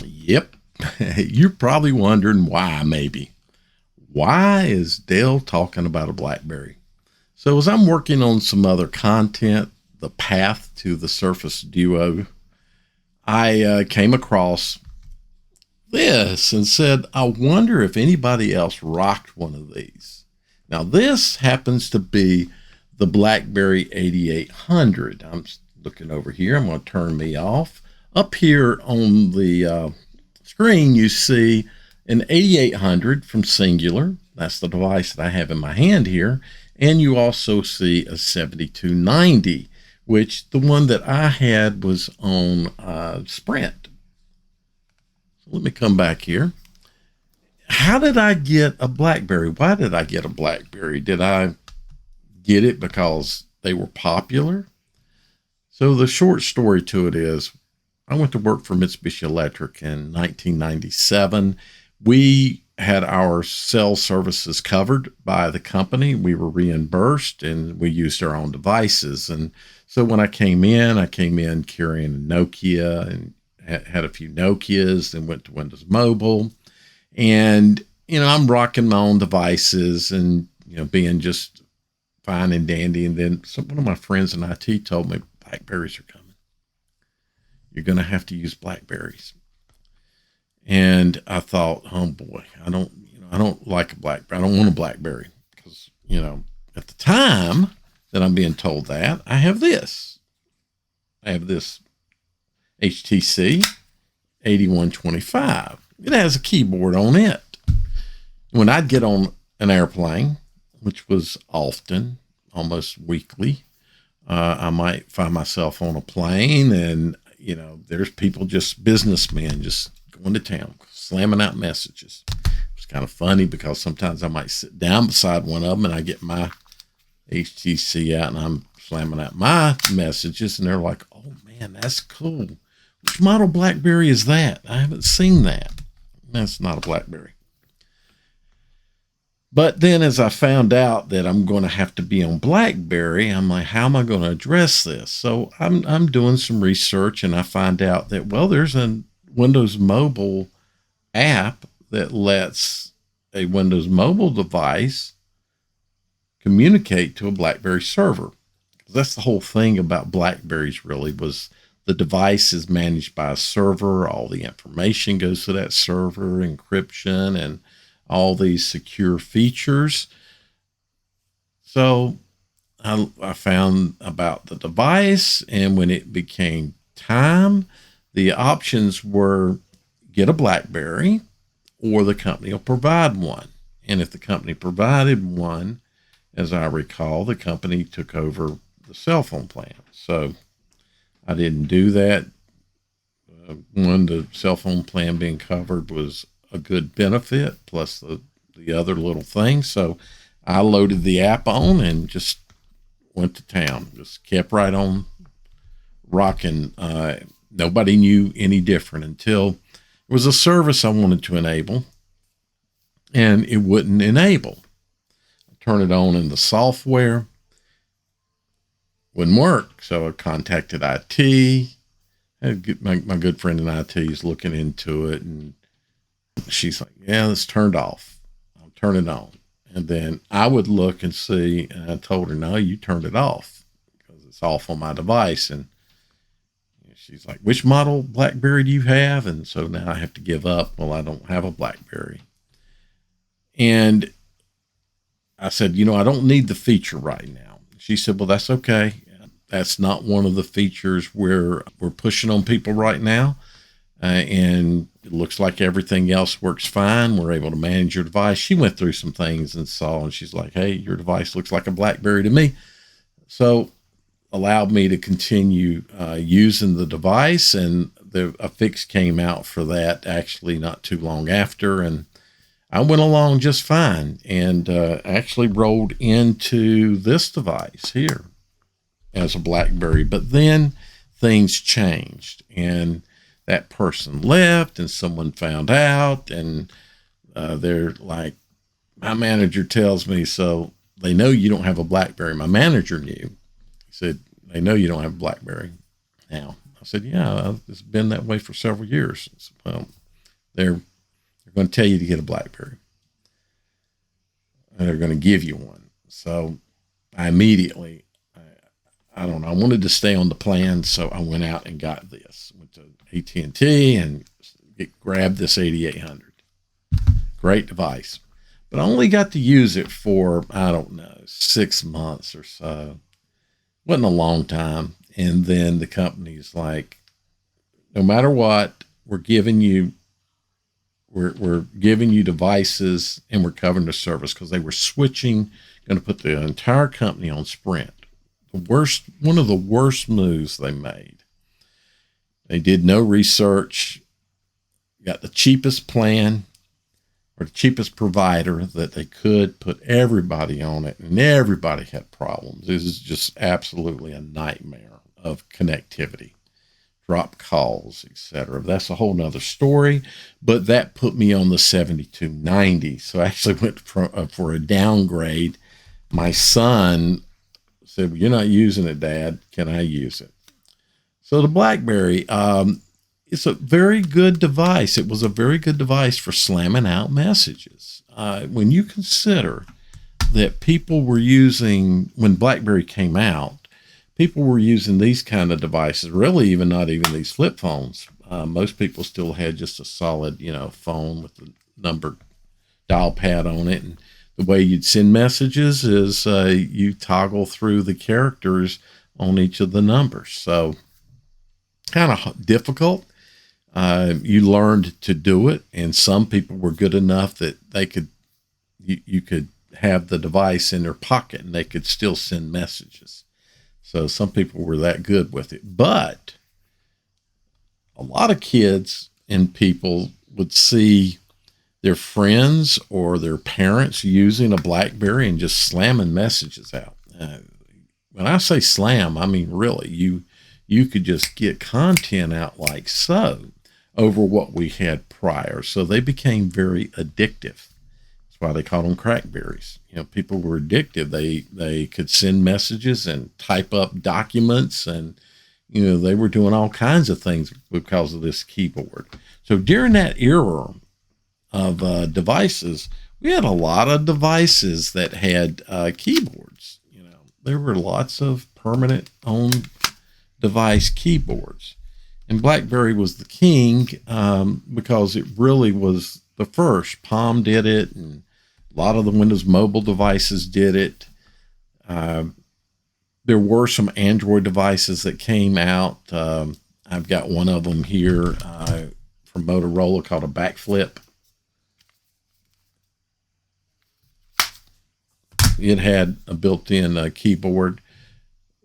Yep. You're probably wondering why, maybe. Why is Dale talking about a Blackberry? So, as I'm working on some other content, the path to the Surface Duo, I came across this and said, I wonder if anybody else rocked one of these. Now, this happens to be the Blackberry 8800. I'm looking over here. I'm going to turn me off. Up here on the screen, you see an 8800 from Singular. That's the device that I have in my hand here. And you also see a 7290, which the one that I had was on Sprint. So let me come back here. How did I get a Blackberry? Why did I get a Blackberry? Did I get it because they were popular? So the short story to it is, I went to work for Mitsubishi Electric in 1997. We had our cell services covered by the company. We were reimbursed and we used our own devices. And so when I came in carrying a Nokia and had a few Nokias, and went to Windows Mobile. And, I'm rocking my own devices and, being just fine and dandy. And then one of my friends in IT told me Blackberries are coming. You're going to have to use Blackberries. And I thought, oh boy, I don't like a Blackberry. I don't want a Blackberry because, at the time that I'm being told that, I have this HTC 8125. It has a keyboard on it. When I'd get on an airplane, which was often, almost weekly, I might find myself on a plane and, there's people, just businessmen, just going to town, slamming out messages. It's kind of funny because sometimes I might sit down beside one of them and I get my HTC out and I'm slamming out my messages and they're like, oh man, that's cool. Which model Blackberry is that? I haven't seen that. That's not a Blackberry. But then as I found out that I'm going to have to be on Blackberry, I'm like, how am I going to address this? So I'm doing some research and I find out that, well, there's a Windows Mobile app that lets a Windows Mobile device communicate to a Blackberry server. That's the whole thing about Blackberries, really, was the device is managed by a server. All the information goes to that server, encryption, and all these secure features. So I found about the device, and when it became time, the options were get a Blackberry or the company will provide one. And if the company provided one, as I recall, the company took over the cell phone plan. So I didn't do that. The cell phone plan being covered was a good benefit, plus the other little things. So I loaded the app on and just went to town. Just kept right on rocking. Nobody knew any different until it was a service I wanted to enable, and it wouldn't enable. I turned it on in the software, wouldn't work. So I contacted IT. My good friend in IT is looking into it, and she's like, yeah, it's turned off. I'll turn it on. And then I would look and see, and I told her, no, you turned it off because it's off on my device. And she's like, which model Blackberry do you have? And so now I have to give up. Well, I don't have a Blackberry. And I said, I don't need the feature right now. She said, well, that's okay. That's not one of the features we're pushing on people right now. And it looks like everything else works fine. We're able to manage your device. She went through some things and saw, and she's like, hey, your device looks like a Blackberry to me. So allowed me to continue using the device, and a fix came out for that actually not too long after. And I went along just fine, and actually rolled into this device here as a Blackberry. But then things changed, and that person left, and someone found out, and they're like, my manager tells me, so they know you don't have a Blackberry. My manager knew. He said, they know you don't have a Blackberry. Now, I said, yeah, it's been that way for several years. I said, well, they're going to tell you to get a Blackberry, and they're going to give you one. So I immediately, I don't know, I wanted to stay on the plan, so I went out and got this. Went to AT&T and grabbed this 8800. Great device. But I only got to use it for, I don't know, 6 months or so. Wasn't a long time. And then the company's like, no matter what, we're giving you devices, and we're covering the service, because they were switching, going to put the entire company on Sprint. One of the worst moves they made. They did no research, got the cheapest plan or the cheapest provider that they could, put everybody on it, and everybody had problems. This is just absolutely a nightmare of connectivity, drop calls, etc. That's a whole nother story, but that put me on the 7290. So I actually went for a downgrade. My son said, well, you're not using it, Dad. Can I use it? So the Blackberry, it's a very good device. It was a very good device for slamming out messages. When you consider that people were using, when BlackBerry came out, people were using these kind of devices, really not even these flip phones. Most people still had just a solid, phone with the number dial pad on it. And the way you'd send messages is you toggle through the characters on each of the numbers. So kind of difficult. You learned to do it, and some people were good enough that you could have the device in their pocket and they could still send messages. So some people were that good with it. But a lot of kids and people would see their friends or their parents using a BlackBerry and just slamming messages out. When I say slam, I mean really, you could just get content out like so over what we had prior. So they became very addictive. That's why they called them crackberries. People were addictive. They could send messages and type up documents, and they were doing all kinds of things because of this keyboard. So during that era of devices, we had a lot of devices that had keyboards. There were lots of permanent on device keyboards, and BlackBerry was the king because it really was the first. Palm did it, and a lot of the Windows mobile devices did it. There were some Android devices that came out. I've got one of them here from Motorola called a Backflip. It had a built-in keyboard.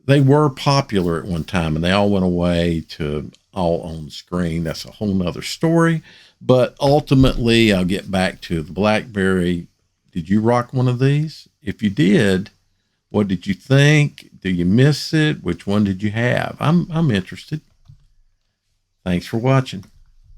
They were popular at one time, and they all went away to all on screen. That's a whole nother story. But ultimately, I'll get back to the BlackBerry. Did you rock one of these? If you did, what did you think? Do you miss it? Which one did you have? I'm interested. Thanks for watching.